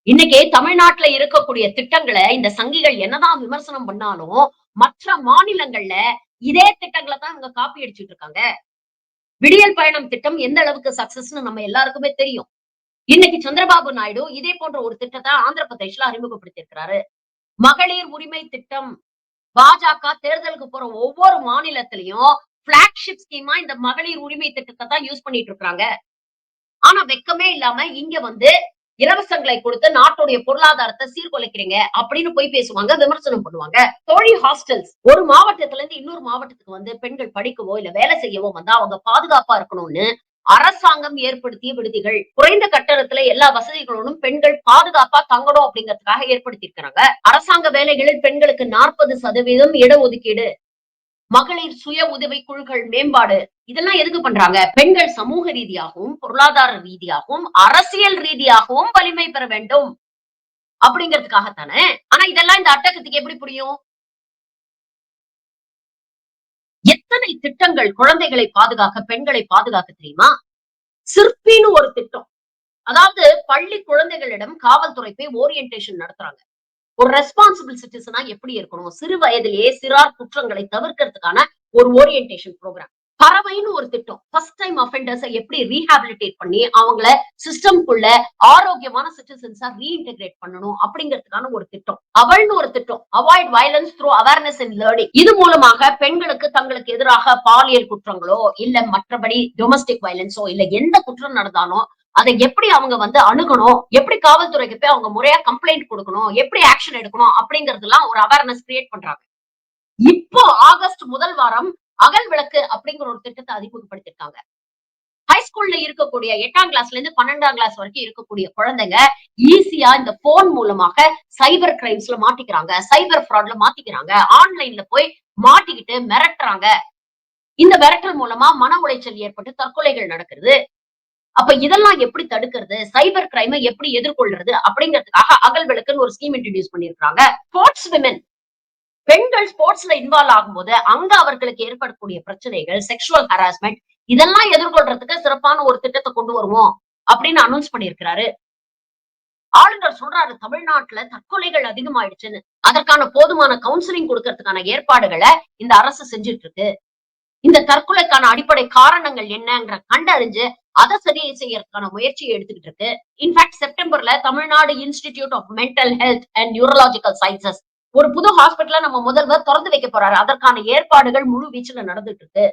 இன்னைக்கு தமிழ்நாட்டுல இருக்கக்கூடிய திட்டங்கள இந்த சங்கிகள் என்னதான் விமர்சனம் பண்ணாலும், மற்ற மாநிலங்கள்ல இதே திட்டங்கள தான் இவங்க காப்பி அடிச்சுட்டு இருக்காங்க. விடியல் பயணம் திட்டம் எந்த அளவுக்கு சக்சஸ்ன்னு நம்ம எல்லாருக்குமே தெரியும். இன்னைக்கு சந்திரபாபு நாயுடு இதே போன்ற ஒரு திட்டத்த ஆந்திர பிரதேஷ்ல அறிமுகப்படுத்தி இருக்கிறாரு. மகளிர் உரிமை திட்டம். பாஜக தேர்தலுக்கு போற ஒவ்வொரு மாநிலத்திலயும் பிளாக்ஷிப் ஸ்கீமா இந்த மகளிர் உரிமை திட்டத்த தான் யூஸ் பண்ணிட்டு இருக்காங்க. ஆனா வெட்கமே இல்லாம இங்க வந்து இலவசங்களை கொடுத்து நாட்டுடைய பொருளாதாரத்தை சீர்குலைக்கிறீங்க அப்படின்னு போய் பேசுவாங்க, விமர்சனம் பண்ணுவாங்க. தோழி ஹாஸ்டல்ஸ் ஒரு மாவட்டத்துல இருந்து இன்னொரு மாவட்டத்துக்கு வந்து பெண்கள் படிக்கவோ இல்ல வேலை செய்யவோ வந்தா அவங்க பாதுகாப்பா இருக்கணும்னு அரசாங்கம் ஏற்படுத்திய விடுதிகள். குறைந்த கட்டணத்துல எல்லா வசதிகளோடும் பெண்கள் பாதுகாப்பா தங்கணும் அப்படிங்கிறதுக்காக ஏற்படுத்தி இருக்கிறாங்க. அரசாங்க வேலைகளில் பெண்களுக்கு 40% இடஒதுக்கீடு. மகளிர் சுய உதவி குழுக்கள் மேம்பாடு. இதெல்லாம் எதுக்கு பண்றாங்க? பெண்கள் சமூக ரீதியாகவும், பொருளாதார ரீதியாகவும், அரசியல் ரீதியாகவும் வலிமை பெற வேண்டும் அப்படிங்கிறதுக்காக தானே. ஆனா இதெல்லாம் இந்த அட்டகத்துக்கு எப்படி புரியும்? எத்தனை திட்டங்கள் குழந்தைகளை பாதுகாக்க, பெண்களை பாதுகாக்க தெரியுமா? சிற்பின்னு ஒரு திட்டம். அதாவது பள்ளி குழந்தைகளிடம் காவல்துறை போய் ஓரியன்டேஷன் நடத்துறாங்க. ஒரு ரெஸ்பான்சிபிள் சிட்டிசனா எப்படி இருக்கணும்? சிறு வயதிலேயே சிறார் குற்றங்களை தவிர்க்கிறதுக்கான ஒரு ஓரியன்டேஷன் புரோகிராம். பறவைன்னு ஒரு திட்டம். ஃபர்ஸ்ட் டைம் அஃபெண்டர்ஸ எப்படி ரீஹாபிலிட்டேட் பண்ணி அவங்கள சிஸ்டம்க்குள்ள ஆரோக்கியமான சிட்டிசன்ஸா ரீஇன்டகிரேட் பண்ணணும் அப்படிங்கிறதுக்கான ஒரு திட்டம். அவள்னு ஒரு திட்டம். Avoid violence through awareness and learning. இது மூலமாக பெண்களுக்கு தங்களுக்கு எதிராக பாலியல் குற்றங்களோ, இல்ல மற்றபடி டொமஸ்டிக் வயலன்ஸோ இல்ல எந்த குற்றம் நடந்தாலும் அதை எப்படி அவங்க வந்து அணுகணும், எப்படி காவல்துறைக்கு போய் அவங்க முறையா கம்ப்ளைண்ட் குடுக்கணும், எப்படி ஆக்ஷன் எடுக்கணும் அப்படிங்கிறதெல்லாம் ஒரு அவேர்னஸ் கிரியேட் பண்றாங்க. இப்போ ஆகஸ்ட் முதல் வாரம் அகல் விளக்கு அப்படிங்கிற ஒரு திட்டத்தை அறிமுகப்படுத்திருக்காங்க. ஹை ஸ்கூல்ல இருக்கக்கூடிய 8ஆம் கிளாஸ்ல இருந்து 12ஆம் கிளாஸ் வரைக்கும் இருக்கக்கூடிய குழந்தைங்க ஈஸியா இந்த போன் மூலமாக சைபர் கிரைம்ஸ்ல மாட்டிக்கிறாங்க. சைபர் ஃப்ராட்ல மாட்டிக்கிறாங்க. ஆன்லைன்ல போய் மாட்டிக்கிட்டு மிரட்டுறாங்க. இந்த மிரட்டல் மூலமா மன உளைச்சல் ஏற்பட்டு தற்கொலைகள் நடக்குது. அப்ப இதெல்லாம் எப்படி தடுக்கிறது? சைபர் கிரைம எப்படி எதிர்கொள்றது? அப்படிங்கிறதுக்காக அகல் விளக்குன்னு ஒரு ஸ்கீம் இன்ட்ரோடியூஸ் பண்ணியிருக்காங்க. ஸ்போர்ட்ஸ் விமென் பெண்கள் ஸ்போர்ட்ஸ்ல இன்வால்வ் ஆகும்போது அங்க அவர்களுக்கு ஏற்படக்கூடிய பிரச்சனைகள், செக்ஷுவல் ஹராஸ்மென்ட் இதெல்லாம் எதிர்கொள்றதுக்கு சிறப்பான ஒரு திட்டத்த கொண்டு வருவோம் அப்படின்னு அனௌன்ஸ் பண்ணியிருக்கிறாரு. ஆளுநர் சொல்றாரு தமிழ்நாட்டுல தற்கொலைகள் அதிகமாயிடுச்சுன்னு. அதற்கான போதுமான கவுன்சிலிங் குடுக்கறதுக்கான ஏற்பாடுகள இந்த அரசு செஞ்சுட்டு இருக்கு. இந்த தற்கொலைக்கான அடிப்படை காரணங்கள் என்னங்கிற கண்டறிஞ்சு அதை சரி செய்யறதுக்கான முயற்சியை எடுத்துக்கிட்டு இருக்கு. இன்ஃபேக்ட் செப்டம்பர்ல Tamil Nadu institute of mental health and neurological sciences ஒரு புது ஹாஸ்பிட்டல நம்ம முதல்வர் திறந்து வைக்க போறாரு. அதற்கான ஏற்பாடுகள் முழு வீச்சுல நடந்துட்டு இருக்கு.